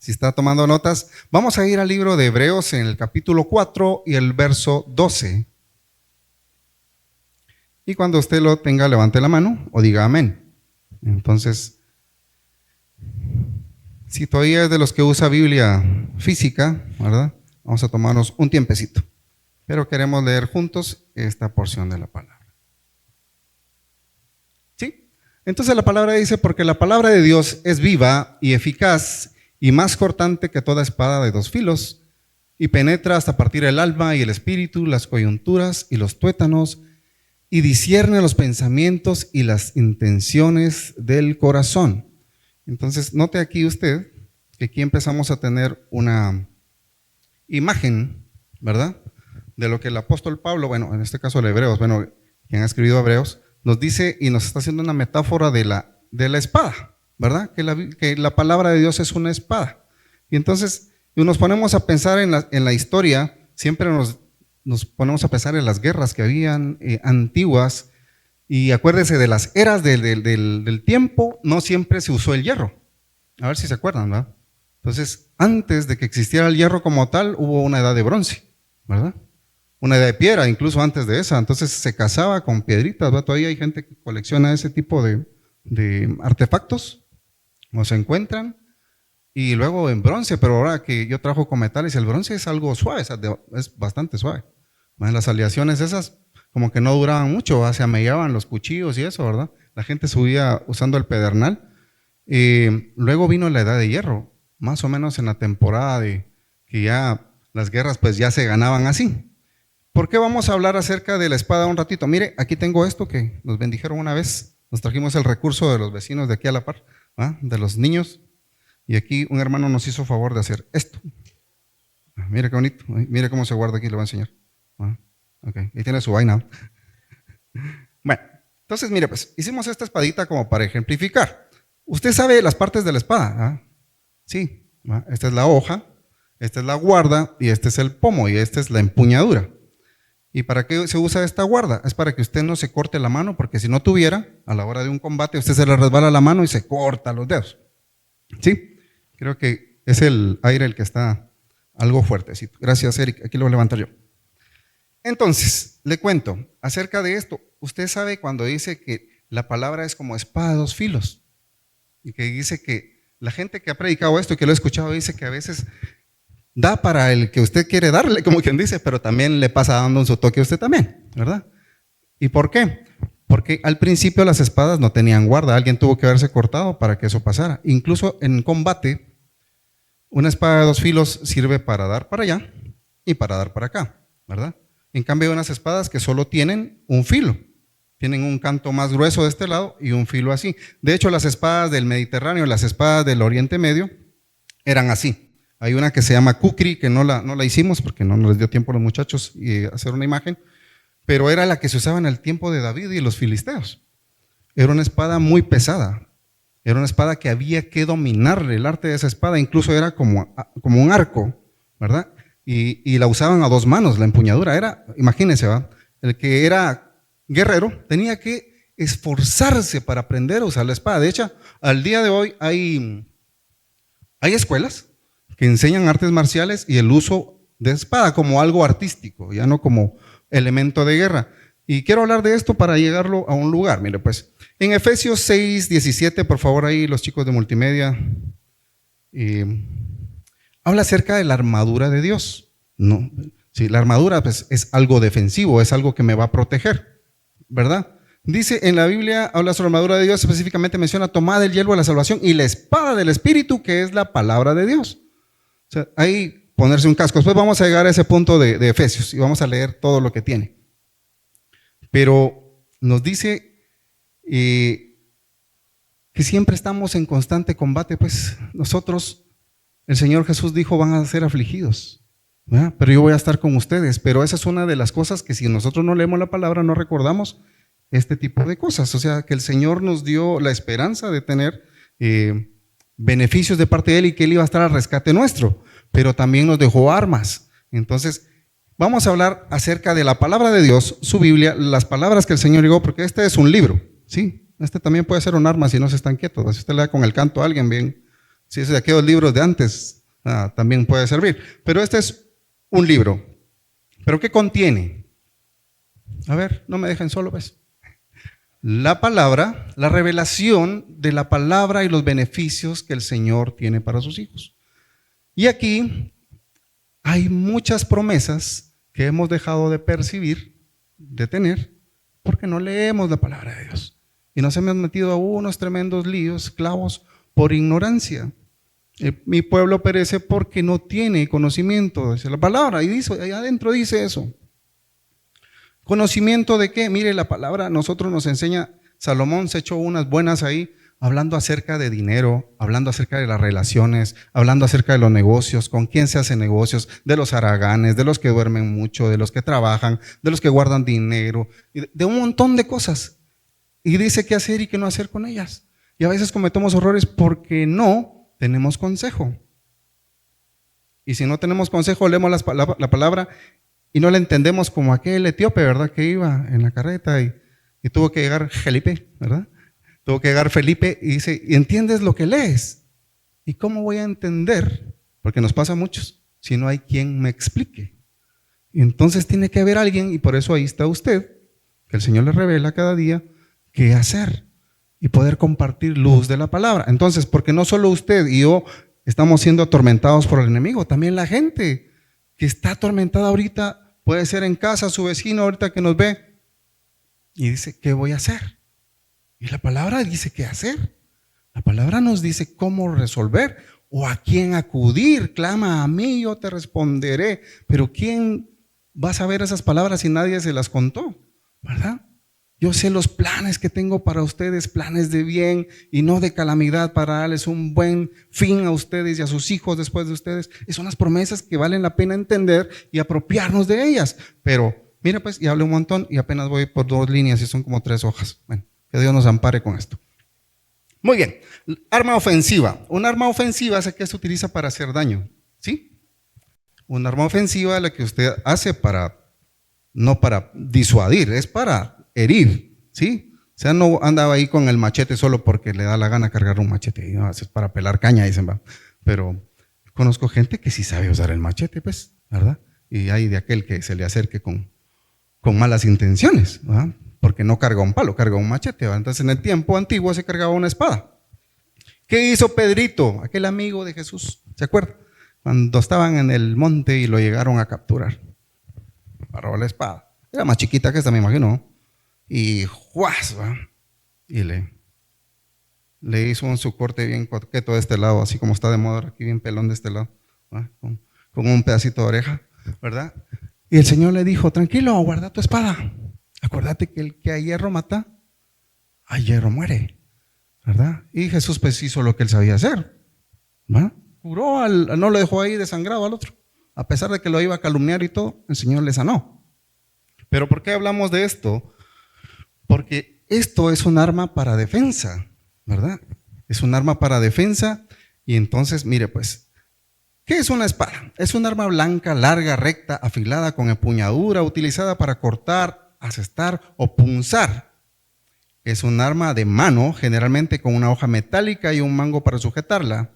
Si está tomando notas, vamos a ir al libro de Hebreos en el capítulo 4 y el verso 12. Y cuando usted lo tenga, levante la mano o diga amén. Entonces, si todavía es de los que usa Biblia física, ¿verdad? Vamos a tomarnos un tiempecito. Pero queremos leer juntos esta porción de la palabra. ¿Sí? Entonces la palabra dice, porque la palabra de Dios es viva y eficaz y más cortante que toda espada de dos filos, y penetra hasta partir el alma y el espíritu, las coyunturas y los tuétanos, y discierne los pensamientos y las intenciones del corazón. Entonces, note aquí usted que aquí empezamos a tener una imagen, ¿verdad?, de lo que el apóstol Pablo, bueno, en este caso el Hebreos, bueno, quien ha escrito Hebreos, nos dice y nos está haciendo una metáfora de la espada, ¿verdad? Que la palabra de Dios es una espada. Y entonces nos ponemos a pensar en la historia, siempre nos ponemos a pensar en las guerras que habían antiguas, y acuérdese de las eras del tiempo, no siempre se usó el hierro. A ver si se acuerdan, ¿verdad? Entonces, antes de que existiera el hierro como tal, hubo una edad de bronce, ¿verdad? Una edad de piedra, incluso antes de esa. Entonces se cazaba con piedritas, ¿verdad? Todavía hay gente que colecciona ese tipo de artefactos, o se encuentran. Y luego en bronce, pero ahora que yo trabajo con metales, el bronce es algo suave, es bastante suave. Las aleaciones esas como que no duraban mucho, se amellaban los cuchillos y eso, ¿verdad? La gente subía usando el pedernal. Luego vino la edad de hierro, más o menos en la temporada de que ya las guerras pues ya se ganaban así. ¿Por qué vamos a hablar acerca de la espada un ratito? Mire, aquí tengo esto que nos bendijeron una vez, nos trajimos el recurso de los vecinos de aquí a la par, ¿verdad?, de los niños, y aquí un hermano nos hizo favor de hacer esto. Mire qué bonito, mire cómo se guarda aquí, le voy a enseñar. Ok, ahí tiene su vaina. Bueno, entonces mire, pues hicimos esta espadita como para ejemplificar. Usted sabe las partes de la espada, sí, esta es la hoja, esta es la guarda y este es el pomo y esta es la empuñadura. ¿Y para qué se usa esta guarda? Es para que usted no se corte la mano, porque si no tuviera, a la hora de un combate, usted se le resbala la mano y se corta los dedos. ¿Sí? Creo que es el aire el que está algo fuertecito. Gracias, Eric. Aquí lo voy a levantar yo. Entonces, le cuento acerca de esto. Usted sabe cuando dice que la palabra es como espada de dos filos, y que dice que la gente que ha predicado esto y que lo ha escuchado dice que a veces da para el que usted quiere darle, como quien dice, pero también le pasa dando un su toque a usted también, ¿verdad? ¿Y por qué? Porque al principio las espadas no tenían guarda, alguien tuvo que haberse cortado para que eso pasara. Incluso en combate, una espada de dos filos sirve para dar para allá y para dar para acá, ¿verdad? En cambio hay unas espadas que solo tienen un filo, tienen un canto más grueso de este lado y un filo así. De hecho, las espadas del Mediterráneo, las espadas del Oriente Medio, eran así. Hay una que se llama kukri, que no la hicimos porque no nos dio tiempo a los muchachos hacer una imagen, pero era la que se usaba en el tiempo de David y los filisteos. Era una espada muy pesada, era una espada que había que dominarle. El arte de esa espada incluso era como un arco, ¿verdad? Y la usaban a dos manos, la empuñadura. Era, imagínense, ¿verdad?, el que era guerrero tenía que esforzarse para aprender a usar la espada. De hecho, al día de hoy hay escuelas que enseñan artes marciales y el uso de espada como algo artístico, ya no como elemento de guerra. Y quiero hablar de esto para llegarlo a un lugar. Mire, pues, en Efesios 6:17, por favor, ahí los chicos de multimedia, habla acerca de la armadura de Dios. No, sí, la armadura pues, es algo defensivo, es algo que me va a proteger, ¿verdad? Dice en la Biblia, habla sobre la armadura de Dios, específicamente menciona tomad el yelmo de la salvación y la espada del Espíritu, que es la palabra de Dios. O sea, ahí ponerse un casco. Después vamos a llegar a ese punto de Efesios y vamos a leer todo lo que tiene. Pero nos dice que siempre estamos en constante combate, pues nosotros, el Señor Jesús dijo, van a ser afligidos, ¿verdad?, pero yo voy a estar con ustedes. Pero esa es una de las cosas que si nosotros no leemos la palabra, no recordamos este tipo de cosas. O sea, que el Señor nos dio la esperanza de tener beneficios de parte de Él y que Él iba a estar al rescate nuestro, pero también nos dejó armas. Entonces, vamos a hablar acerca de la palabra de Dios, su Biblia, las palabras que el Señor llegó, porque este es un libro, ¿sí? Este también puede ser un arma si no se están quietos. Si usted le da con el canto a alguien, bien, Si es de aquellos libros de antes, también puede servir. Pero este es un libro. ¿Pero qué contiene? A ver, no me dejen solo, pues. La palabra, la revelación de la palabra y los beneficios que el Señor tiene para sus hijos. Y aquí hay muchas promesas que hemos dejado de percibir, de tener, porque no leemos la palabra de Dios. Y nos hemos metido a unos tremendos líos, clavos, por ignorancia. Mi pueblo perece porque no tiene conocimiento de la palabra. Y dice, ahí adentro dice eso. ¿Conocimiento de qué? Mire, la palabra nosotros nos enseña, Salomón se echó unas buenas ahí, hablando acerca de dinero, hablando acerca de las relaciones, hablando acerca de los negocios, con quién se hacen negocios, de los haraganes, de los que duermen mucho, de los que trabajan, de los que guardan dinero, de un montón de cosas. Y dice qué hacer y qué no hacer con ellas. Y a veces cometemos errores porque no tenemos consejo. Y si no tenemos consejo, leemos la palabra y no la entendemos como aquel etíope, ¿verdad? Que iba en la carreta y tuvo que llegar Felipe, ¿verdad? Tuvo que llegar Felipe y dice, ¿y entiendes lo que lees? ¿Y cómo voy a entender? Porque nos pasa a muchos, si no hay quien me explique. Y entonces tiene que haber alguien, y por eso ahí está usted, que el Señor le revela cada día qué hacer y poder compartir luz de la palabra. Entonces, porque no solo usted y yo estamos siendo atormentados por el enemigo, también la gente que está atormentada ahorita, puede ser en casa, su vecino ahorita que nos ve y dice, ¿qué voy a hacer? Y la palabra dice qué hacer. La palabra nos dice cómo resolver o a quién acudir. Clama a mí, yo te responderé. Pero ¿quién va a saber esas palabras si nadie se las contó? ¿Verdad? Yo sé los planes que tengo para ustedes, planes de bien y no de calamidad, para darles un buen fin a ustedes y a sus hijos después de ustedes. Y son las promesas que valen la pena entender y apropiarnos de ellas. Pero, mira pues, y hablé un montón y apenas voy por 2 líneas y son como 3 hojas. Bueno, que Dios nos ampare con esto. Muy bien, arma ofensiva. Un arma ofensiva es la que se utiliza para hacer daño, ¿sí? Una arma ofensiva es la que usted hace no para disuadir, es para herir, ¿sí? O sea, no andaba ahí con el machete solo porque le da la gana cargar un machete, no, es para pelar caña, dicen, va. Pero conozco gente que sí sabe usar el machete, pues, ¿verdad? Y hay de aquel que se le acerque con malas intenciones, ¿verdad? Porque no carga un palo, carga un machete, ¿verdad? Entonces en el tiempo antiguo se cargaba una espada. ¿Qué hizo Pedrito, aquel amigo de Jesús? ¿Se acuerda? Cuando estaban en el monte y lo llegaron a capturar. Agarró la espada. Era más chiquita que esta, me imagino, ¿no? Y ¡juas! ¿Va? Y le hizo su corte bien coqueto de este lado, así como está de moda aquí, bien pelón de este lado, ¿va? Con un pedacito de oreja, ¿verdad? Y el Señor le dijo, tranquilo, guarda tu espada. Acuérdate que el que a hierro mata, a hierro muere, ¿verdad? Y Jesús pues hizo lo que él sabía hacer, ¿va? Curó, no lo dejó ahí desangrado al otro. A pesar de que lo iba a calumniar y todo, el Señor le sanó. Pero ¿por qué hablamos de esto? Porque esto es un arma para defensa, ¿verdad? Es un arma para defensa y entonces, mire pues, ¿qué es una espada? Es un arma blanca, larga, recta, afilada, con empuñadura, utilizada para cortar, asestar o punzar. Es un arma de mano, generalmente con una hoja metálica y un mango para sujetarla.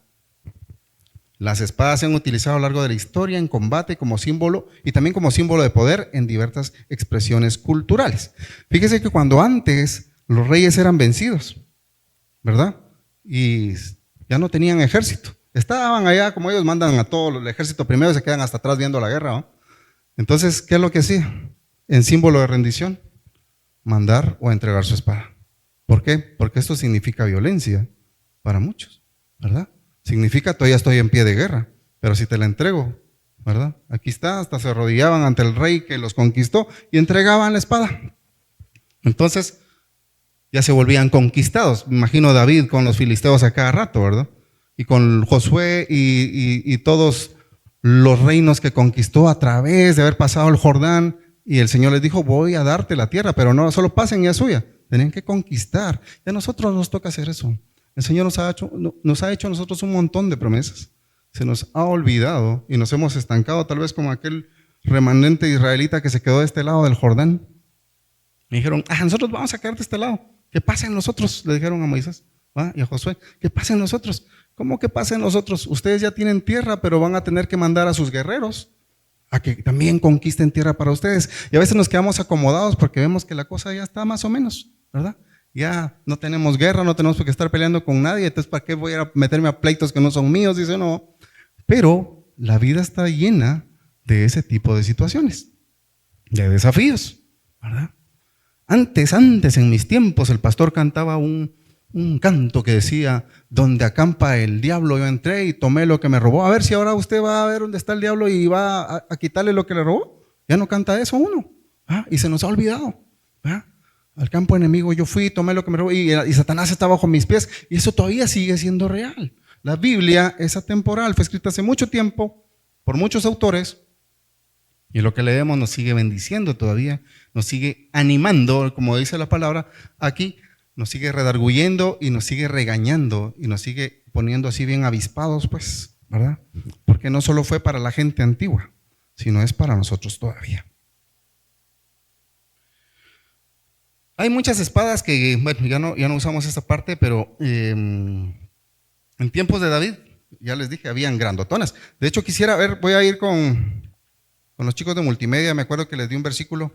Las espadas se han utilizado a lo largo de la historia en combate como símbolo y también como símbolo de poder en diversas expresiones culturales. Fíjese que cuando antes los reyes eran vencidos, ¿verdad? Y ya no tenían ejército. Estaban allá, como ellos mandan a todo el ejército primero, se quedan hasta atrás viendo la guerra, ¿no? Entonces, ¿qué es lo que hacía? En símbolo de rendición, mandar o entregar su espada. ¿Por qué? Porque esto significa violencia para muchos, ¿verdad? Significa todavía estoy en pie de guerra, pero si te la entrego, ¿verdad? Aquí está, hasta se arrodillaban ante el rey que los conquistó y entregaban la espada. Entonces, ya se volvían conquistados. Me imagino David con los filisteos a cada rato, ¿verdad? Y con Josué y todos los reinos que conquistó a través de haber pasado el Jordán. Y el Señor les dijo, voy a darte la tierra, pero no solo pasen y es suya. Tienen que conquistar. Y a nosotros nos toca hacer eso. El Señor nos ha hecho a nosotros un montón de promesas. Se nos ha olvidado y nos hemos estancado, tal vez como aquel remanente israelita que se quedó de este lado del Jordán. Me dijeron, nosotros vamos a quedar de este lado. Que pasen nosotros, le dijeron a Moisés, ¿va? Y a Josué, que pasen nosotros. ¿Cómo que pasa en nosotros? Ustedes ya tienen tierra, pero van a tener que mandar a sus guerreros a que también conquisten tierra para ustedes. Y a veces nos quedamos acomodados porque vemos que la cosa ya está más o menos, ¿verdad? Ya no tenemos guerra, no tenemos por qué estar peleando con nadie, entonces ¿para qué voy a meterme a pleitos que no son míos? Dice no. Pero la vida está llena de ese tipo de situaciones, de desafíos, ¿verdad? Antes en mis tiempos, el pastor cantaba un canto que decía, donde acampa el diablo, yo entré y tomé lo que me robó. A ver si ahora usted va a ver dónde está el diablo y va a quitarle lo que le robó. Ya no canta eso uno, ¿verdad? Y se nos ha olvidado, ¿verdad? Al campo enemigo yo fui, tomé lo que me robó y Satanás está bajo mis pies. Y eso todavía sigue siendo real. La Biblia es atemporal, fue escrita hace mucho tiempo por muchos autores. Y lo que leemos nos sigue bendiciendo todavía, nos sigue animando, como dice la palabra aquí, nos sigue redarguyendo y nos sigue regañando y nos sigue poniendo así bien avispados, pues, ¿verdad? Porque no solo fue para la gente antigua, sino es para nosotros todavía. Hay muchas espadas que, bueno, ya no usamos esta parte, pero en tiempos de David, ya les dije, habían grandotonas. De hecho, quisiera ver, voy a ir con los chicos de multimedia, me acuerdo que les di un versículo,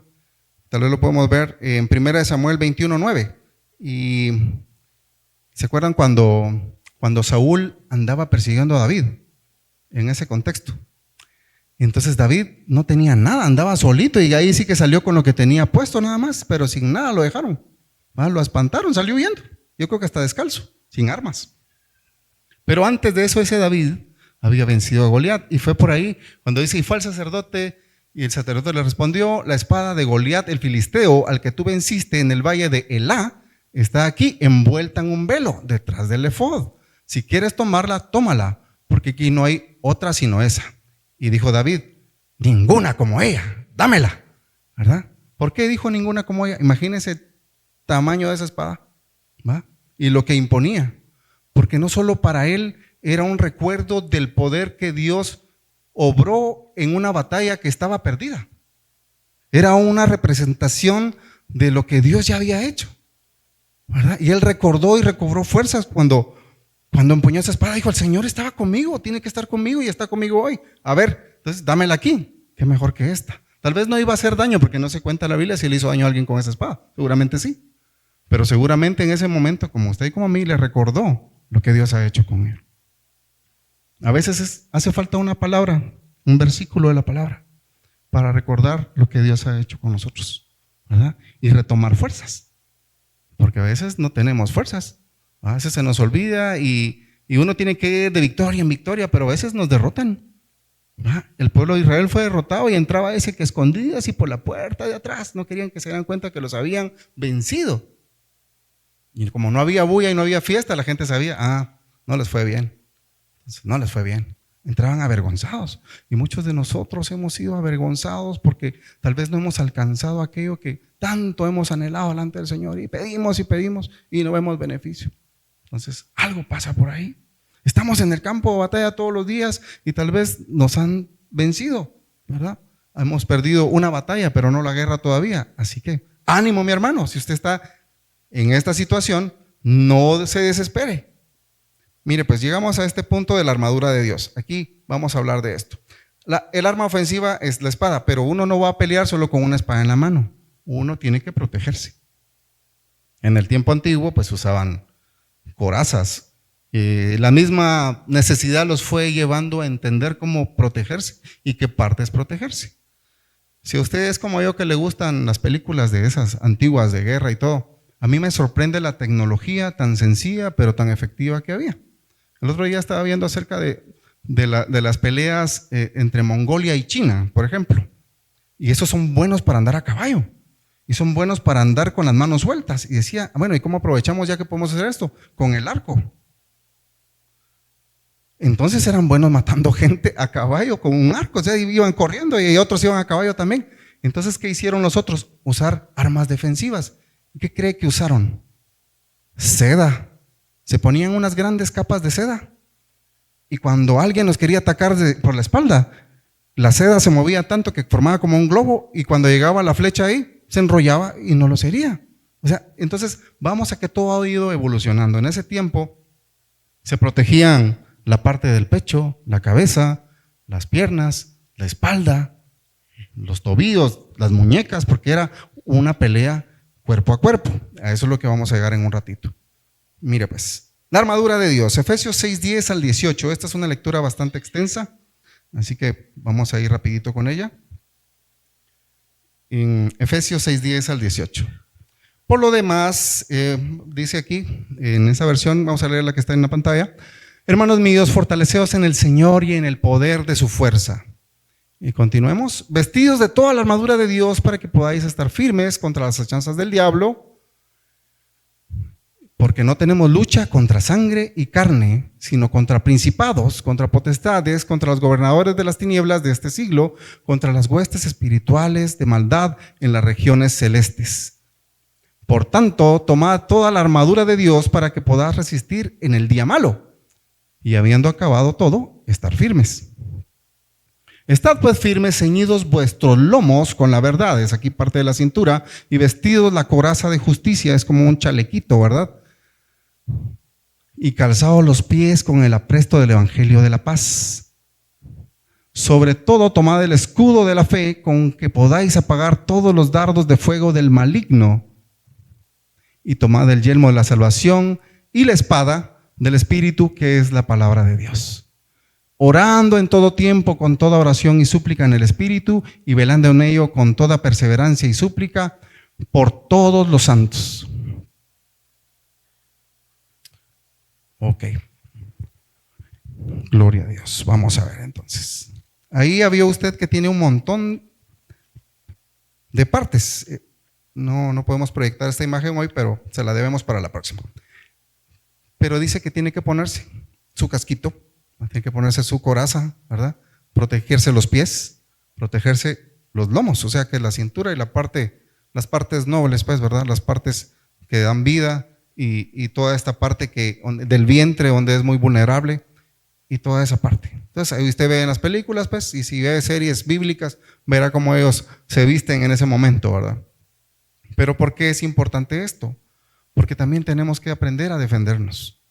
tal vez lo podemos ver en 1 Samuel 21:9. Y ¿se acuerdan cuando Saúl andaba persiguiendo a David? En ese contexto. Entonces David no tenía nada, andaba solito y ahí sí que salió con lo que tenía puesto nada más, pero sin nada lo dejaron. Lo espantaron, salió huyendo. Yo creo que hasta descalzo, sin armas. Pero antes de eso ese David había vencido a Goliat y fue por ahí cuando dice, y fue al sacerdote y el sacerdote le respondió, la espada de Goliat el filisteo al que tú venciste en el valle de Elá está aquí envuelta en un velo detrás del efod. Si quieres tomarla, tómala, porque aquí no hay otra sino esa. Y dijo David, ninguna como ella, dámela, ¿verdad? ¿Por qué dijo ninguna como ella? Imagínense el tamaño de esa espada, ¿va? Y lo que imponía, porque no solo para él era un recuerdo del poder que Dios obró en una batalla que estaba perdida. Era una representación de lo que Dios ya había hecho, ¿verdad? Y él recordó y recobró fuerzas cuando empuñó esa espada. Dijo, el Señor estaba conmigo, tiene que estar conmigo y está conmigo hoy. A ver, entonces dámela aquí, qué mejor que esta. Tal vez no iba a hacer daño porque no se cuenta la Biblia si le hizo daño a alguien con esa espada. Seguramente sí. Pero seguramente en ese momento, como usted y como a mí, le recordó lo que Dios ha hecho con él. A veces hace falta una palabra, un versículo de la palabra, para recordar lo que Dios ha hecho con nosotros, ¿verdad? Y retomar fuerzas, porque a veces no tenemos fuerzas, a veces se nos olvida y uno tiene que ir de victoria en victoria, pero a veces nos derrotan, ¿verdad? El pueblo de Israel fue derrotado y entraba ese que escondidas y por la puerta de atrás, no querían que se dieran cuenta que los habían vencido. Y como no había bulla y no había fiesta, la gente sabía, no les fue bien. No les fue bien. Entraban avergonzados. Y muchos de nosotros hemos sido avergonzados porque tal vez no hemos alcanzado aquello que tanto hemos anhelado delante del Señor. Y pedimos y no vemos beneficio. Entonces, algo pasa por ahí. Estamos en el campo de batalla todos los días y tal vez nos han vencido, ¿verdad? Hemos perdido una batalla, pero no la guerra todavía. Así que, ánimo, mi hermano. Si usted está en esta situación, no se desespere. Mire, pues llegamos a este punto de la armadura de Dios. Aquí vamos a hablar de esto. El arma ofensiva es la espada, pero uno no va a pelear solo con una espada en la mano. Uno tiene que protegerse. En el tiempo antiguo, pues usaban corazas. La misma necesidad los fue llevando a entender cómo protegerse y qué parte es protegerse. Si a usted es como yo que le gustan las películas de esas antiguas de guerra y todo, a mí me sorprende la tecnología tan sencilla pero tan efectiva que había. El otro día estaba viendo acerca de las peleas entre Mongolia y China, por ejemplo. Y esos son buenos para andar a caballo. Y son buenos para andar con las manos sueltas. Y decía, bueno, ¿y cómo aprovechamos ya que podemos hacer esto? Con el arco. Entonces eran buenos matando gente a caballo con un arco. O sea, iban corriendo y otros iban a caballo también. Entonces, ¿qué hicieron los otros? Usar armas defensivas. ¿Qué cree que usaron? Seda. Se ponían unas grandes capas de seda. Y cuando alguien los quería atacar por la espalda, la seda se movía tanto que formaba como un globo y cuando llegaba la flecha ahí, se enrollaba y no los hería. O sea, entonces vamos a que todo ha ido evolucionando. En ese tiempo, Se protegían la parte del pecho, la cabeza, las piernas, la espalda, los tobillos, las muñecas, porque era una pelea cuerpo a cuerpo. A eso es lo que vamos a llegar en un ratito. Mire pues, la armadura de Dios, Efesios 6:10 al 18. Esta es una lectura bastante extensa, así que vamos a ir rapidito con ella. En Efesios 6:10 al 18. Por lo demás, dice aquí, en esa versión, vamos a leer la que está en la pantalla: hermanos míos, fortaleceos en el Señor y en el poder de su fuerza. Y continuemos. Vestidos de toda la armadura de Dios para que podáis estar firmes contra las acechanzas del diablo, porque no tenemos lucha contra sangre y carne, sino contra principados, contra potestades, contra los gobernadores de las tinieblas de este siglo, contra las huestes espirituales de maldad en las regiones celestes. Por tanto, tomad toda la armadura de Dios para que podáis resistir en el día malo, y habiendo acabado todo, estar firmes. Estad pues firmes, ceñidos vuestros lomos con la verdad, es aquí parte de la cintura, y vestidos la coraza de justicia, es como un chalequito, ¿verdad? Y calzados los pies con el apresto del evangelio de la paz. Sobre todo tomad el escudo de la fe, con que podáis apagar todos los dardos de fuego del maligno, y tomad el yelmo de la salvación y la espada del Espíritu, que es la palabra de Dios. Orando en todo tiempo con toda oración y súplica en el Espíritu, y velando en ello con toda perseverancia y súplica por todos los santos. Ok. Gloria a Dios. Vamos a ver entonces. Ahí había usted que tiene un montón de partes. No podemos proyectar esta imagen hoy, pero se la debemos para la próxima. Pero dice que tiene que ponerse su casquito, tiene que ponerse su coraza, ¿verdad? Protegerse los pies, protegerse los lomos, o sea que la cintura y las partes nobles, pues, ¿verdad? Las partes que dan vida y toda esta parte del vientre donde es muy vulnerable y toda esa parte. Entonces ahí usted ve en las películas, pues, y si ve series bíblicas, verá cómo ellos se visten en ese momento, ¿verdad? Pero ¿por qué es importante esto? Porque también tenemos que aprender a defendernos.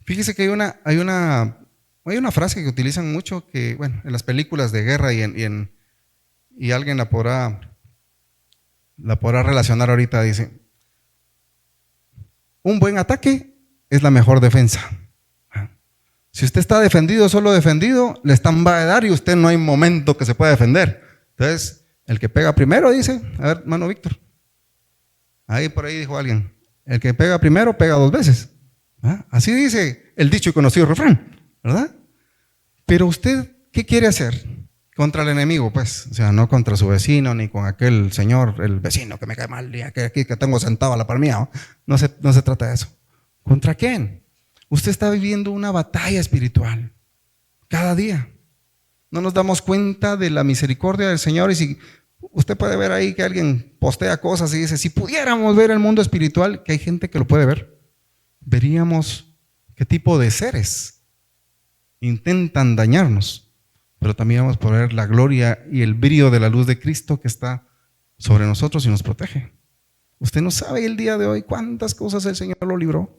Fíjese que hay una frase que utilizan mucho, que, bueno, en las películas de guerra y alguien la podrá relacionar ahorita, dice: un buen ataque es la mejor defensa. Si usted está defendido, solo defendido, le están va a dar y usted no hay momento que se pueda defender. Entonces, el que pega primero, dice, a ver, hermano Víctor, ahí por ahí dijo alguien, el que pega primero pega dos veces. ¿Ah? Así dice el dicho y conocido refrán, ¿verdad? Pero usted, ¿qué quiere hacer contra el enemigo? Pues, o sea, no contra su vecino, ni con aquel señor, el vecino que me cae mal, y aquí que tengo sentado a la par mía, no se trata de eso. ¿Contra quién? Usted está viviendo una batalla espiritual cada día. No nos damos cuenta de la misericordia del Señor. Y si usted puede ver ahí que alguien postea cosas y dice, si pudiéramos ver el mundo espiritual, que hay gente que lo puede ver, veríamos qué tipo de seres intentan dañarnos, pero también vamos a poder ver la gloria y el brillo de la luz de Cristo que está sobre nosotros y nos protege. Usted no sabe el día de hoy cuántas cosas el Señor lo libró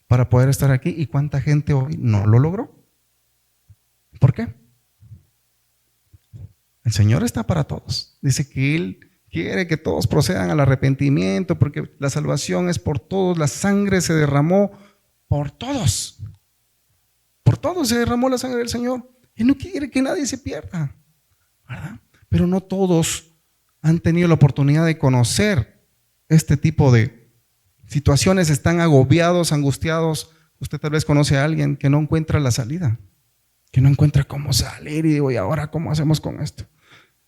para poder estar aquí y cuánta gente hoy no lo logró. ¿Por qué? El Señor está para todos. Dice que Él quiere que todos procedan al arrepentimiento, porque la salvación es por todos. La sangre se derramó por todos. Por todos se derramó la sangre del Señor. Él no quiere que nadie se pierda, ¿verdad? Pero no todos han tenido la oportunidad de conocer este tipo de situaciones. Están agobiados, angustiados. Usted tal vez conoce a alguien que no encuentra la salida, que no encuentra cómo salir, y digo, ¿y ahora cómo hacemos con esto?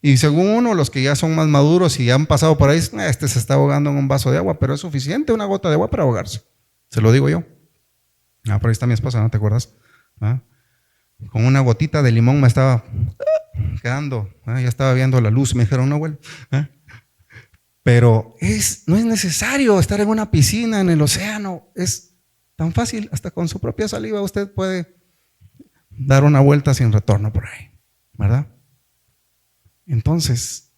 Y según uno, los que ya son más maduros y han pasado por ahí, este se está ahogando en un vaso de agua, pero es suficiente una gota de agua para ahogarse. Se lo digo yo. Por ahí está mi esposa, ¿no te acuerdas? Con una gotita de limón me estaba quedando, ya estaba viendo la luz, me dijeron, no, abuelo. Pero no es necesario estar en una piscina, en el océano, es tan fácil, hasta con su propia saliva usted puede dar una vuelta sin retorno por ahí, ¿verdad? Entonces,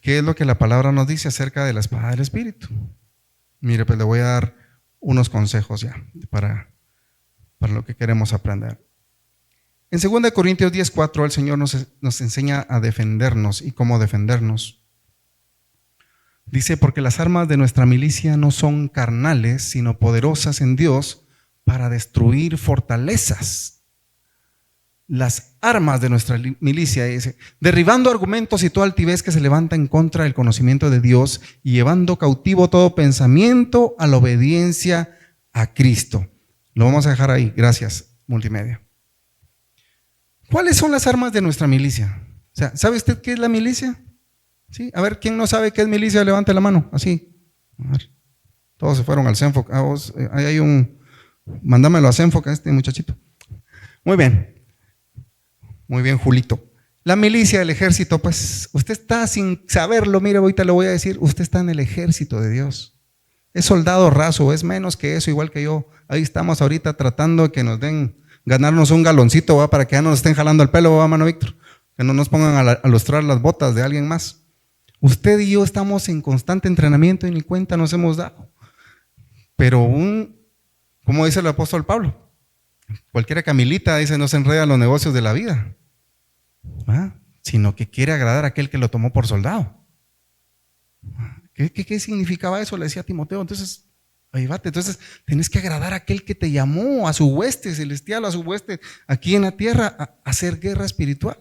¿qué es lo que la palabra nos dice acerca de la espada del Espíritu? Mire, pues le voy a dar unos consejos ya para lo que queremos aprender. En 2 Corintios 10:4 el Señor nos enseña a defendernos y cómo defendernos. Dice, porque las armas de nuestra milicia no son carnales, sino poderosas en Dios para destruir fortalezas. Las armas de nuestra milicia, dice, derribando argumentos y toda altivez que se levanta en contra del conocimiento de Dios y llevando cautivo todo pensamiento a la obediencia a Cristo. Lo vamos a dejar ahí. Gracias, multimedia. ¿Cuáles son las armas de nuestra milicia? O sea, ¿sabe usted qué es la milicia? ¿Sí? A ver, ¿quién no sabe qué es milicia? Levante la mano, así. A ver. Todos se fueron al CENFOC. Ahí hay mándamelo a CENFOC a este muchachito. Muy bien. Muy bien, Julito. La milicia, el ejército, pues usted está sin saberlo, mire, ahorita le voy a decir, usted está en el ejército de Dios. Es soldado raso, es menos que eso, igual que yo. Ahí estamos ahorita tratando de que nos ganarnos un galoncito, ¿va? Para que ya no nos estén jalando el pelo, ¿va, mano Víctor? Que no nos pongan a lustrar las botas de alguien más. Usted y yo estamos en constante entrenamiento y ni cuenta nos hemos dado. Pero como dice el apóstol Pablo, cualquiera que milita, dice, no se enreda en los negocios de la vida, ¿va? Sino que quiere agradar a aquel que lo tomó por soldado. ¿Qué significaba eso? Le decía a Timoteo. Entonces, ahí vate. Entonces, tienes que agradar a aquel que te llamó a su hueste celestial, a su hueste aquí en la tierra, a hacer guerra espiritual.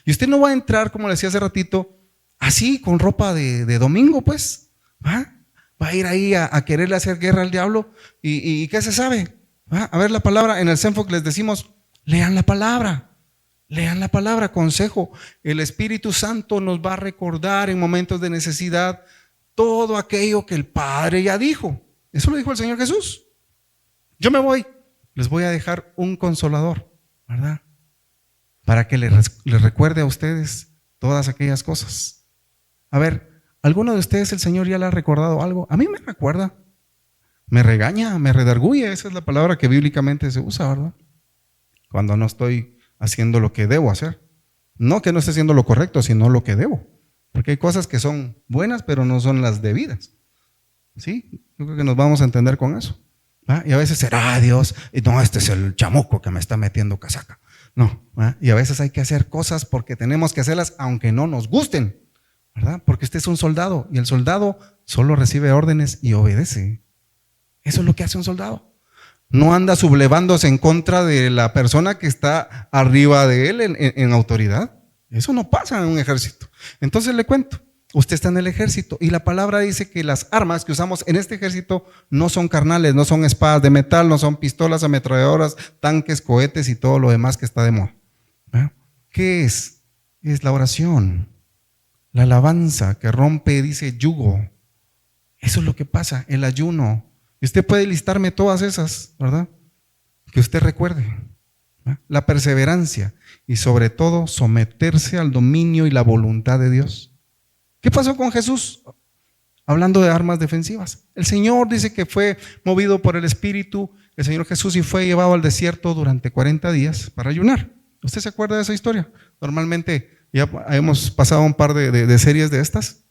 Y usted no va a entrar, como le decía hace ratito, así, con ropa de domingo, pues. ¿Va? Va a ir ahí a quererle hacer guerra al diablo. ¿Y qué se sabe? ¿Va? A ver la palabra. En el CENFOC les decimos, lean la palabra. Lean la palabra, consejo. El Espíritu Santo nos va a recordar en momentos de necesidad todo aquello que el Padre ya dijo. Eso lo dijo el Señor Jesús. Yo me voy, les voy a dejar un consolador, ¿verdad? Para que les recuerde a ustedes todas aquellas cosas. A ver, ¿alguno de ustedes el Señor ya le ha recordado algo? A mí me recuerda, me regaña, me redarguye. Esa es la palabra que bíblicamente se usa, ¿verdad? Cuando no estoy haciendo lo que debo hacer. No que no esté haciendo lo correcto, sino lo que debo. Porque hay cosas que son buenas, pero no son las debidas. ¿Sí? Yo creo que nos vamos a entender con eso. ¿Va? Y a veces será Dios, y no, este es el chamuco que me está metiendo casaca. No, ¿va? Y a veces hay que hacer cosas porque tenemos que hacerlas aunque no nos gusten, ¿verdad? Porque usted es un soldado y el soldado solo recibe órdenes y obedece. Eso es lo que hace un soldado. No anda sublevándose en contra de la persona que está arriba de él en autoridad. Eso no pasa en un ejército. Entonces le cuento, usted está en el ejército y la palabra dice que las armas que usamos en este ejército no son carnales, no son espadas de metal, no son pistolas, ametralladoras, tanques, cohetes y todo lo demás que está de moda. ¿Qué es? Es la oración, la alabanza que rompe, dice, yugo. Eso es lo que pasa, el ayuno. Y usted puede listarme todas esas, ¿verdad? Que usted recuerde. La perseverancia y sobre todo someterse al dominio y la voluntad de Dios. ¿Qué pasó con Jesús? Hablando de armas defensivas. El Señor dice que fue movido por el Espíritu, el Señor Jesús, y fue llevado al desierto durante 40 días para ayunar. ¿Usted se acuerda de esa historia? Normalmente ya hemos pasado un par de series de estas.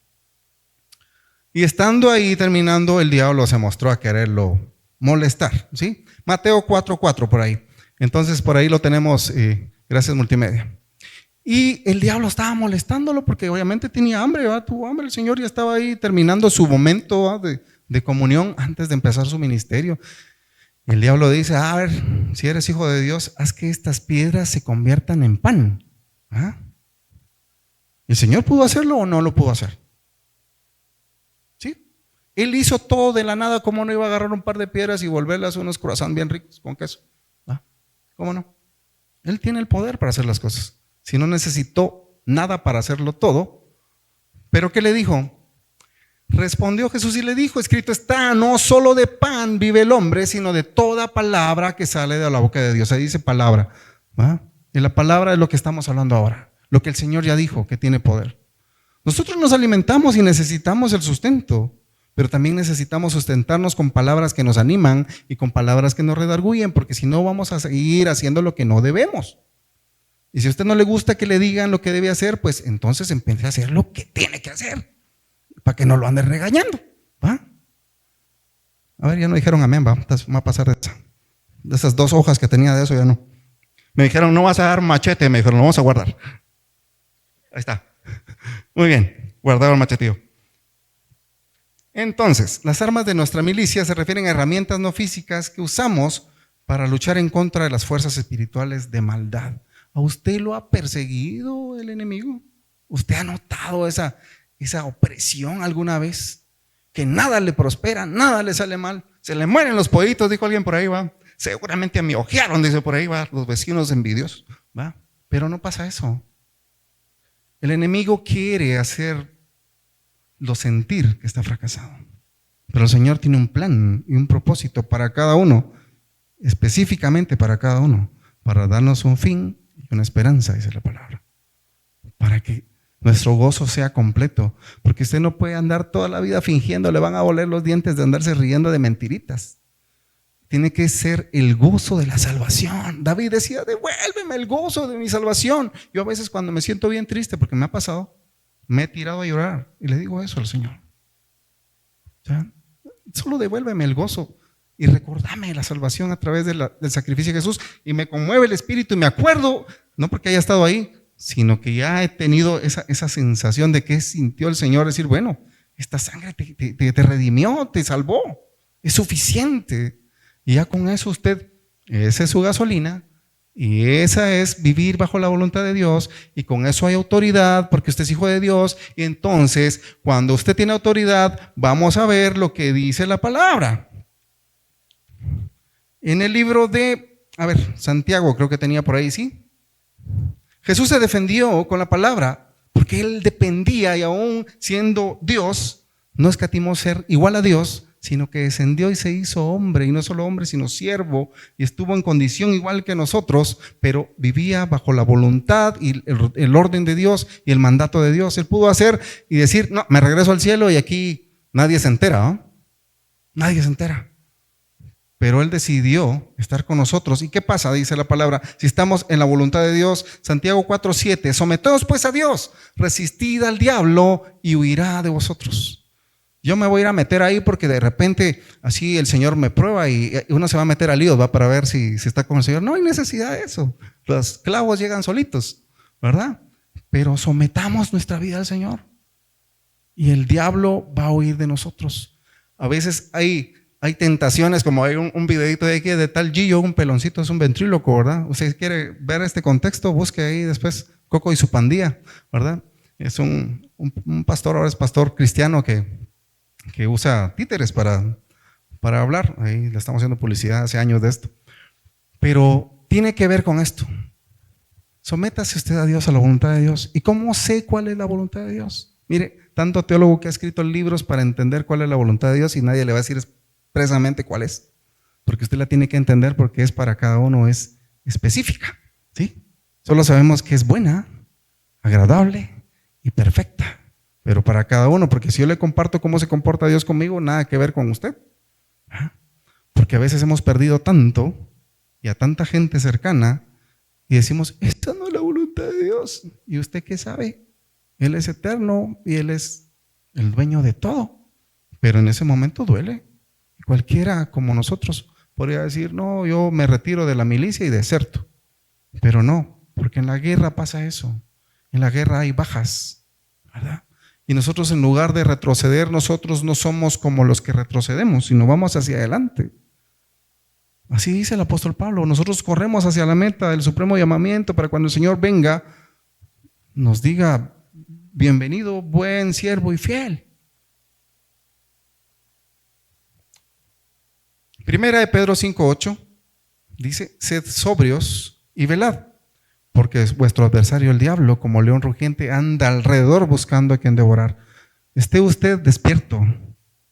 Y estando ahí terminando, el diablo se mostró a quererlo molestar, ¿sí? Mateo 4:4 por ahí. Entonces por ahí lo tenemos, gracias multimedia. Y el diablo estaba molestándolo porque obviamente tenía hambre, ¿verdad? Tuvo hambre, el Señor ya estaba ahí terminando su momento de comunión antes de empezar su ministerio. Y el diablo dice, a ver, si eres hijo de Dios, haz que estas piedras se conviertan en pan. ¿Ah? ¿El Señor pudo hacerlo o no lo pudo hacer? ¿Sí? Él hizo todo de la nada. ¿Cómo no iba a agarrar un par de piedras y volverlas unos croissants bien ricos con queso? ¿Ah? ¿Cómo no? Él tiene el poder para hacer las cosas. Si no necesitó nada para hacerlo todo. ¿Pero qué le dijo? Respondió Jesús y le dijo, escrito está, no solo de pan vive el hombre, sino de toda palabra que sale de la boca de Dios. Ahí dice palabra, ¿va? Y la palabra es lo que estamos hablando ahora, lo que el Señor ya dijo, que tiene poder. Nosotros nos alimentamos y necesitamos el sustento, pero también necesitamos sustentarnos con palabras que nos animan y con palabras que nos redarguyen, porque si no vamos a seguir haciendo lo que no debemos. Y si a usted no le gusta que le digan lo que debe hacer, pues entonces empiece a hacer lo que tiene que hacer, para que no lo ande regañando, ¿va? A ver, ya no dijeron amén, va a pasar de esas 2 hojas que tenía de eso, ya no. Me dijeron, no vas a dar machete, me dijeron, lo vamos a guardar. Ahí está. Muy bien, guardado el machetío. Entonces, las armas de nuestra milicia se refieren a herramientas no físicas que usamos para luchar en contra de las fuerzas espirituales de maldad. ¿A usted lo ha perseguido el enemigo? ¿Usted ha notado esa opresión alguna vez? Que nada le prospera, nada le sale mal. Se le mueren los pollitos, dijo alguien por ahí, va. Seguramente me ojearon, dice por ahí, va. Los vecinos envidiosos, va. Pero no pasa eso. El enemigo quiere hacerlo sentir que está fracasado. Pero el Señor tiene un plan y un propósito para cada uno, específicamente para cada uno, para darnos un fin y una esperanza, dice la palabra. Para que nuestro gozo sea completo. Porque usted no puede andar toda la vida fingiendo, le van a doler los dientes de andarse riendo de mentiritas. Tiene que ser el gozo de la salvación. David decía, devuélveme el gozo de mi salvación. Yo a veces cuando me siento bien triste, porque me ha pasado, me he tirado a llorar y le digo eso al Señor. ¿Ya? Solo devuélveme el gozo y recordame la salvación a través del sacrificio de Jesús. Y me conmueve el espíritu y me acuerdo, no porque haya estado ahí, sino que ya he tenido esa sensación de que sintió el Señor decir, bueno, esta sangre te redimió, te salvó, es suficiente. Y ya con eso esa es su gasolina, y esa es vivir bajo la voluntad de Dios, y con eso hay autoridad porque usted es hijo de Dios. Y entonces cuando usted tiene autoridad, vamos a ver lo que dice la palabra. En el libro de, Santiago creo que tenía por ahí, ¿sí? Jesús se defendió con la palabra porque él dependía, y aún siendo Dios, no escatimó ser igual a Dios, sino que descendió y se hizo hombre, y no solo hombre, sino siervo, y estuvo en condición igual que nosotros, pero vivía bajo la voluntad y el orden de Dios y el mandato de Dios. Él pudo hacer y decir, no, me regreso al cielo y aquí nadie se entera, ¿no? Nadie se entera. Pero él decidió estar con nosotros. ¿Y qué pasa? Dice la palabra, si estamos en la voluntad de Dios. Santiago 4:7, someteos pues a Dios, resistid al diablo y huirá de vosotros. Yo me voy a ir a meter ahí porque de repente así el Señor me prueba y uno se va a meter al lío, va, para ver si está con el Señor. No hay necesidad de eso. Los clavos llegan solitos, ¿verdad? Pero sometamos nuestra vida al Señor y el diablo va a huir de nosotros. A veces hay tentaciones, como hay un videito de aquí de tal Gillo, un peloncito, es un ventríloco, ¿verdad? Usted quiere ver este contexto, busque ahí después Coco y su pandilla, ¿verdad? Es un pastor, ahora es pastor cristiano que usa títeres para hablar. Ahí le estamos haciendo publicidad hace años de esto. Pero tiene que ver con esto. Sométase usted a Dios, a la voluntad de Dios. ¿Y cómo sé cuál es la voluntad de Dios? Mire, tanto teólogo que ha escrito libros para entender cuál es la voluntad de Dios y nadie le va a decir expresamente cuál es. Porque usted la tiene que entender porque es para cada uno, es específica, ¿sí? Solo sabemos que es buena, agradable y perfecta. Pero para cada uno, porque si yo le comparto cómo se comporta Dios conmigo, nada que ver con usted. Porque a veces hemos perdido tanto y a tanta gente cercana y decimos, esta no es la voluntad de Dios. ¿Y usted qué sabe? Él es eterno y Él es el dueño de todo. Pero en ese momento duele. Cualquiera como nosotros podría decir, no, yo me retiro de la milicia y deserto. Pero no, porque en la guerra pasa eso. En la guerra hay bajas, ¿verdad? Y nosotros, en lugar de retroceder, nosotros no somos como los que retrocedemos, sino vamos hacia adelante. Así dice el apóstol Pablo, nosotros corremos hacia la meta del supremo llamamiento para cuando el Señor venga, nos diga, bienvenido, buen siervo y fiel. Primera de Pedro 5:8 dice, sed sobrios y velad, porque vuestro adversario el diablo, como león rugiente, anda alrededor buscando a quien devorar. Esté usted despierto.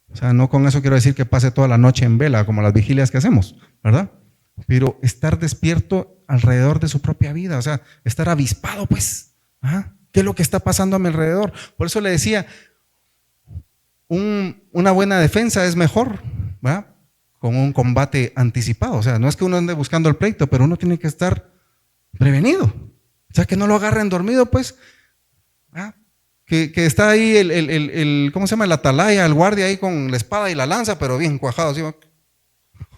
O sea, no con eso quiero decir que pase toda la noche en vela, como las vigilias que hacemos, ¿verdad? Pero estar despierto alrededor de su propia vida, o sea, estar avispado, pues. ¿Qué es lo que está pasando a mi alrededor? Por eso le decía, una buena defensa es mejor, ¿verdad? Con un combate anticipado. O sea, no es que uno ande buscando el pleito, pero uno tiene que estar prevenido. O sea, que no lo agarren dormido, pues. que está ahí ¿cómo se llama? El atalaya, el guardia ahí con la espada y la lanza, pero bien cuajado. ¿Sí?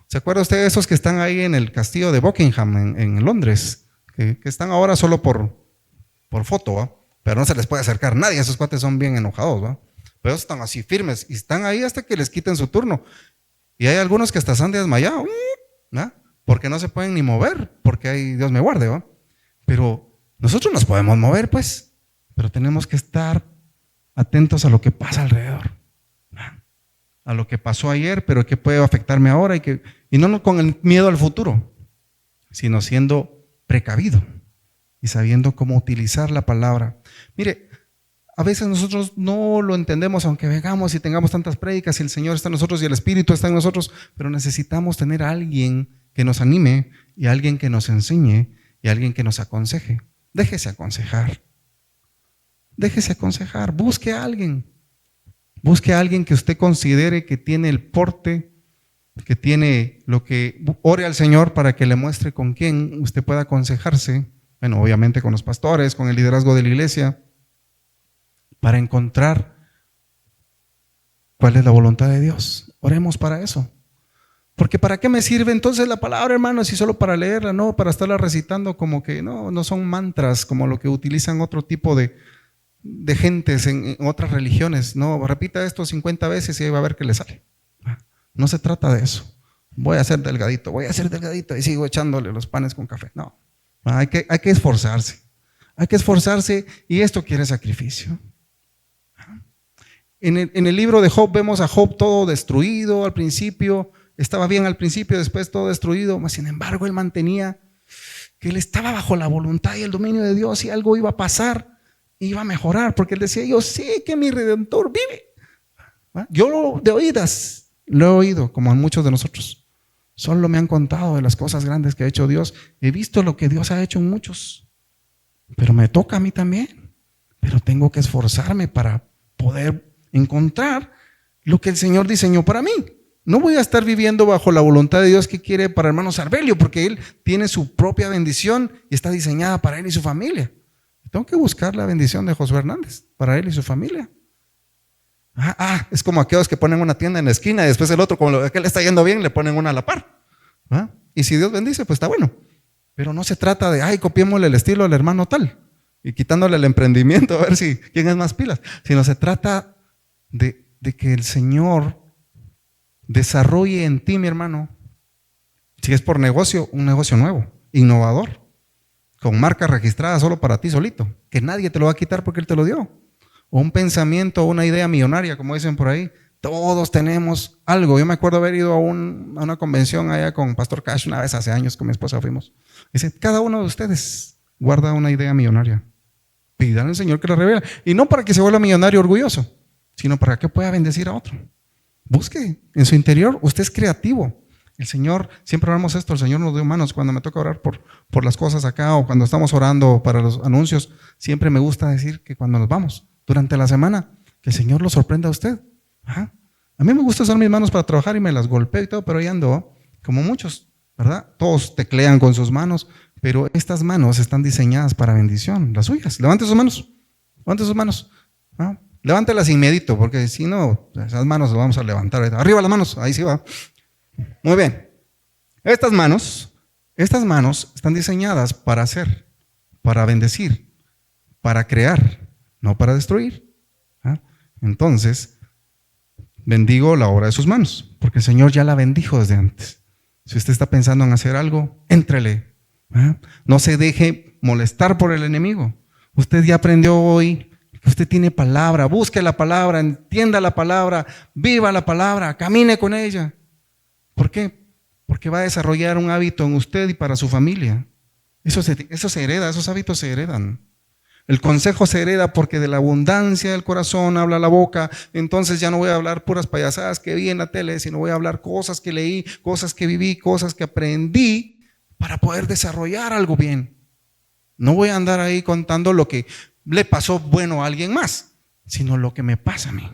¿Se acuerda usted de esos que están ahí en el castillo de Buckingham, en Londres? Que están ahora solo por foto, ¿va? Pero no se les puede acercar nadie, esos cuates son bien enojados, ¿va? Pero están así firmes y están ahí hasta que les quiten su turno. Y hay algunos que hasta se han desmayado, ¿va? Porque no se pueden ni mover, porque hay, Dios me guarde, ¿va? Pero nosotros nos podemos mover, pues, pero tenemos que estar atentos a lo que pasa alrededor, ¿va? A lo que pasó ayer, pero que puede afectarme ahora y no con el miedo al futuro, sino siendo precavido y sabiendo cómo utilizar la palabra. Mire, a veces nosotros no lo entendemos, aunque vengamos y tengamos tantas prédicas y el Señor está en nosotros y el Espíritu está en nosotros, pero necesitamos tener a alguien que nos anime y a alguien que nos enseñe y a alguien que nos aconseje. Déjese aconsejar. Déjese aconsejar. Busque a alguien. Busque a alguien que usted considere que tiene el porte, que tiene lo que... Ore al Señor para que le muestre con quién usted pueda aconsejarse. Bueno, obviamente con los pastores, con el liderazgo de la iglesia, para encontrar cuál es la voluntad de Dios. Oremos para eso. Porque ¿para qué me sirve entonces la palabra, hermano? Si solo para leerla, no, para estarla recitando como que no son mantras como lo que utilizan otro tipo de gentes en otras religiones. No, repita esto 50 veces y ahí va a ver qué le sale. No se trata de eso. Voy a ser delgadito y sigo echándole los panes con café. No, hay que esforzarse. Hay que esforzarse y esto quiere sacrificio. En el libro de Job vemos a Job todo destruido al principio. Estaba bien al principio, después todo destruido. Mas sin embargo, él mantenía que él estaba bajo la voluntad y el dominio de Dios y algo iba a pasar, iba a mejorar, porque él decía: yo sé que mi Redentor vive. Yo de oídas lo he oído, como a muchos de nosotros. Solo me han contado de las cosas grandes que ha hecho Dios. He visto lo que Dios ha hecho en muchos, pero me toca a mí también. Pero tengo que esforzarme para poder encontrar lo que el Señor diseñó para mí. No voy a estar viviendo bajo la voluntad de Dios que quiere para hermano Sarbelio, porque él tiene su propia bendición y está diseñada para él y su familia. Tengo que buscar la bendición de Josué Hernández para él y su familia. Es como aquellos que ponen una tienda en la esquina y después el otro, como lo que le está yendo bien, le ponen una a la par. Y si Dios bendice, pues está bueno. Pero no se trata de, copiémosle el estilo al hermano tal y quitándole el emprendimiento a ver si quién es más pilas, sino se trata de que el Señor desarrolle en ti, mi hermano, si es por negocio, un negocio nuevo, innovador, con marca registrada solo para ti solito, que nadie te lo va a quitar porque Él te lo dio. O un pensamiento, una idea millonaria, como dicen por ahí. Todos tenemos algo. Yo me acuerdo haber ido a una convención allá con Pastor Cash una vez hace años, con mi esposa fuimos. Dice: cada uno de ustedes guarda una idea millonaria. Pidan al Señor que la revele. Y no para que se vuelva millonario orgulloso, sino para que pueda bendecir a otro. Busque en su interior, usted es creativo. El Señor, siempre hablamos esto, el Señor nos dio manos. Cuando me toca orar por las cosas acá o cuando estamos orando para los anuncios, siempre me gusta decir que cuando nos vamos, durante la semana, que el Señor lo sorprenda a usted. A mí me gusta usar mis manos para trabajar y me las golpeo y todo, pero ahí ando, como muchos, ¿verdad? Todos teclean con sus manos, pero estas manos están diseñadas para bendición, las suyas. Levante sus manos, levante sus manos. Levántelas inmediato, porque si no, esas manos las vamos a levantar. Arriba las manos, ahí sí va. Muy bien. Estas manos están diseñadas para hacer, para bendecir, para crear, no para destruir. Entonces, bendigo la obra de sus manos, porque el Señor ya la bendijo desde antes. Si usted está pensando en hacer algo, éntrele. No se deje molestar por el enemigo. Usted ya aprendió hoy. Usted tiene palabra, busque la palabra, entienda la palabra, viva la palabra, camine con ella. ¿Por qué? Porque va a desarrollar un hábito en usted y para su familia. Eso se hereda, esos hábitos se heredan. El consejo se hereda porque de la abundancia del corazón habla la boca. Entonces ya no voy a hablar puras payasadas que vi en la tele, sino voy a hablar cosas que leí, cosas que viví, cosas que aprendí para poder desarrollar algo bien. No voy a andar ahí contando lo que le pasó bueno a alguien más, sino lo que me pasa a mí,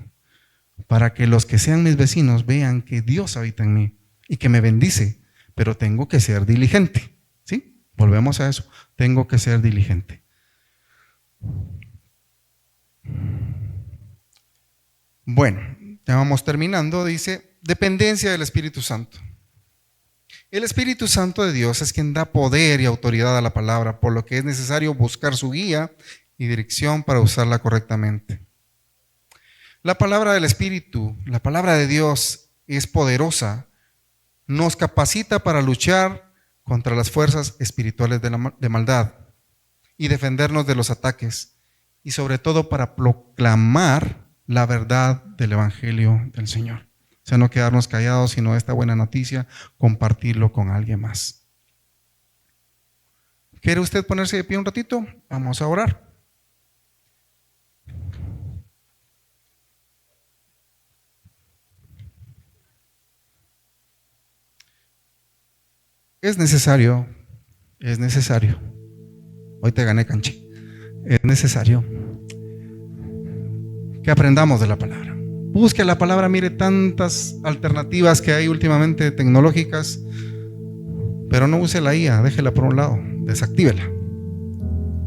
para que los que sean mis vecinos vean que Dios habita en mí y que me bendice, pero tengo que ser diligente. ¿Sí? Volvemos a eso, tengo que ser diligente. Bueno, ya vamos terminando. Dice, dependencia del Espíritu Santo. El Espíritu Santo de Dios es quien da poder y autoridad a la palabra, por lo que es necesario buscar su guía y dirección para usarla correctamente. La palabra del Espíritu, la palabra de Dios es poderosa, nos capacita para luchar contra las fuerzas espirituales de maldad y defendernos de los ataques, y sobre todo para proclamar la verdad del Evangelio del Señor. O sea, no quedarnos callados, sino esta buena noticia, compartirlo con alguien más. ¿Quiere usted ponerse de pie un ratito? Vamos a orar. Es necesario. Hoy te gané, Canchi. Es necesario que aprendamos de la palabra. Busque la palabra, mire tantas alternativas que hay últimamente tecnológicas, pero no use la IA, déjela por un lado, desactívela.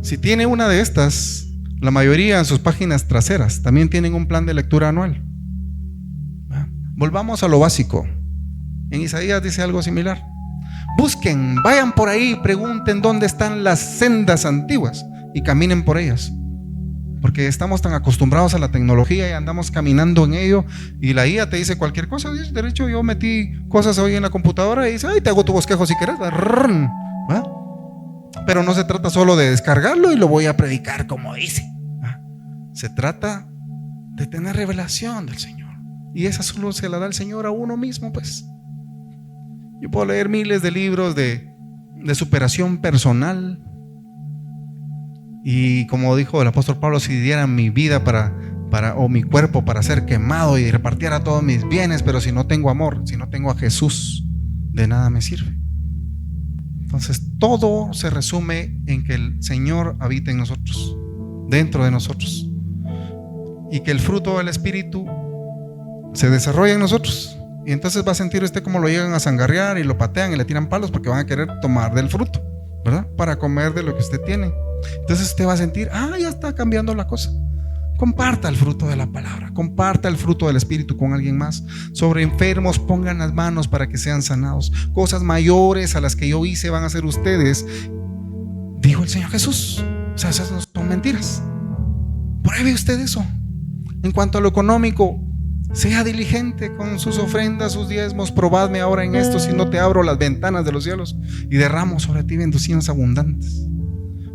Si tiene una de estas, la mayoría en sus páginas traseras también tienen un plan de lectura anual. Volvamos a lo básico. En Isaías dice algo similar. Busquen, vayan por ahí, pregunten dónde están las sendas antiguas y caminen por ellas. Porque estamos tan acostumbrados a la tecnología y andamos caminando en ello, y la IA te dice cualquier cosa. De hecho, yo metí cosas hoy en la computadora y dice, ay, te hago tu bosquejo si querés. ¿Va? Pero no se trata solo de descargarlo y lo voy a predicar como dice. ¿Va? Se trata de tener revelación del Señor, y esa solo se la da el Señor a uno mismo, pues. Yo puedo leer miles de libros de superación personal, y como dijo el apóstol Pablo, si diera mi vida o mi cuerpo para ser quemado y repartiera todos mis bienes, pero si no tengo amor, si no tengo a Jesús, de nada me sirve. Entonces todo se resume en que el Señor habita en nosotros, dentro de nosotros, y que el fruto del Espíritu se desarrolla en nosotros. Y entonces va a sentir usted como lo llegan a zangarrear y lo patean y le tiran palos, porque van a querer tomar del fruto, ¿verdad? Para comer de lo que usted tiene. Entonces usted va a sentir, ya está cambiando la cosa. Comparta el fruto de la palabra, comparta el fruto del Espíritu con alguien más. Sobre enfermos, pongan las manos para que sean sanados. Cosas mayores a las que yo hice van a hacer ustedes, dijo el Señor Jesús. O sea, esas no son mentiras. Pruebe usted eso. En cuanto a lo económico, sea diligente con sus ofrendas, sus diezmos. Probadme ahora en esto, si no te abro las ventanas de los cielos y derramo sobre ti bendiciones abundantes.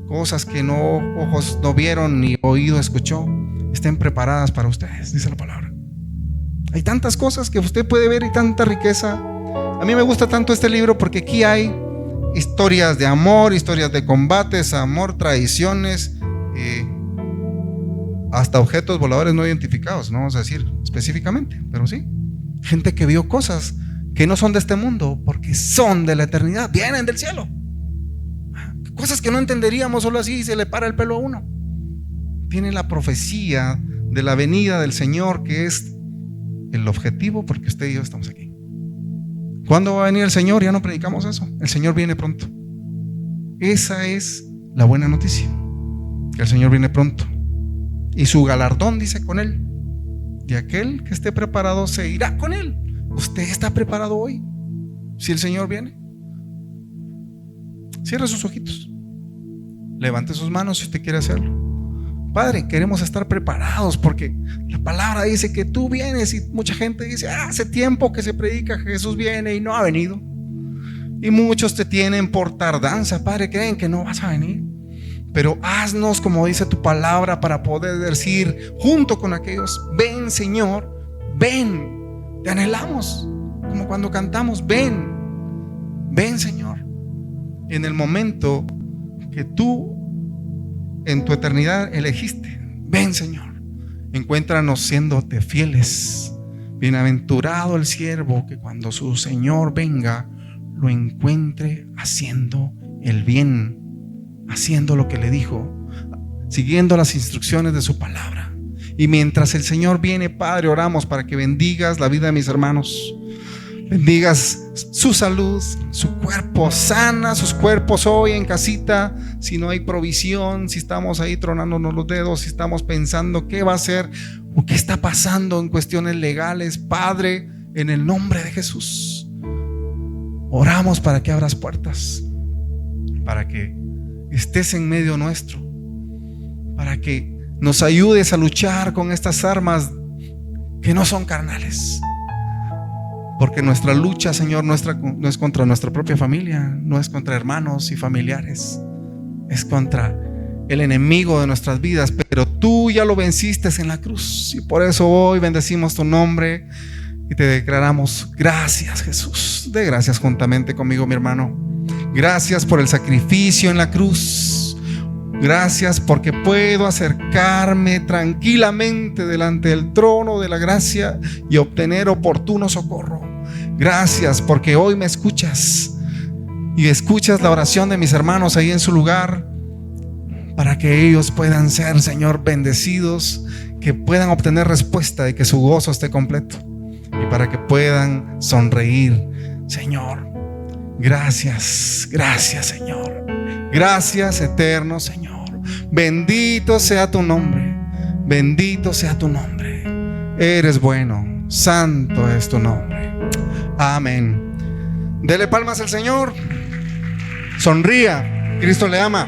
Cosas que ojos no vieron ni oído escuchó, estén preparadas para ustedes, dice la palabra. Hay tantas cosas que usted puede ver y tanta riqueza. A mí me gusta tanto este libro porque aquí hay historias de amor, historias de combates, amor, traiciones, hasta objetos voladores no identificados, no vamos a decir específicamente, pero sí, gente que vio cosas que no son de este mundo porque son de la eternidad, vienen del cielo. Cosas que no entenderíamos solo así, y se le para el pelo a uno. Tiene la profecía de la venida del Señor, que es el objetivo porque usted y yo estamos aquí. ¿Cuándo va a venir el Señor? Ya no predicamos eso. El Señor viene pronto. Esa es la buena noticia, que el Señor viene pronto, y su galardón, dice, con Él. Y aquel que esté preparado se irá con Él. ¿Usted está preparado hoy? Si el Señor viene. Cierre sus ojitos, levante sus manos si usted quiere hacerlo. Padre, queremos estar preparados porque la palabra dice que tú vienes, y mucha gente dice, hace tiempo que se predica que Jesús viene y no ha venido. Y muchos te tienen por tardanza, Padre, creen que no vas a venir. Pero haznos como dice tu palabra para poder decir junto con aquellos, ven Señor, ven, te anhelamos, como cuando cantamos, ven Señor. En el momento que tú en tu eternidad elegiste, ven Señor, encuéntranos siéndote fieles. Bienaventurado el siervo que cuando su Señor venga lo encuentre haciendo el bien, haciendo lo que le dijo, siguiendo las instrucciones de su palabra. Y mientras el Señor viene, Padre, oramos para que bendigas la vida de mis hermanos, bendigas su salud, su cuerpo. Sana sus cuerpos hoy en casita. Si no hay provisión, si estamos ahí tronándonos los dedos, si estamos pensando qué va a hacer o qué está pasando en cuestiones legales, Padre, en el nombre de Jesús, oramos para que abras puertas, para que estés en medio nuestro, para que nos ayudes a luchar con estas armas que no son carnales. Porque nuestra lucha, Señor, no es contra nuestra propia familia, no es contra hermanos y familiares, es contra el enemigo de nuestras vidas. Pero tú ya lo venciste en la cruz, y por eso hoy bendecimos tu nombre y te declaramos gracias, Jesús. De gracias juntamente conmigo, mi hermano. Gracias por el sacrificio en la cruz. Gracias porque puedo acercarme tranquilamente delante del trono de la gracia y obtener oportuno socorro. Gracias porque hoy me escuchas y escuchas la oración de mis hermanos ahí en su lugar, para que ellos puedan ser, Señor, bendecidos, que puedan obtener respuesta y que su gozo esté completo, y para que puedan sonreír. Señor, gracias, gracias, Señor. Gracias, eterno Señor. Bendito sea tu nombre, bendito sea tu nombre. Eres bueno, santo es tu nombre. Amén. Dele palmas al Señor. Sonría, Cristo le ama.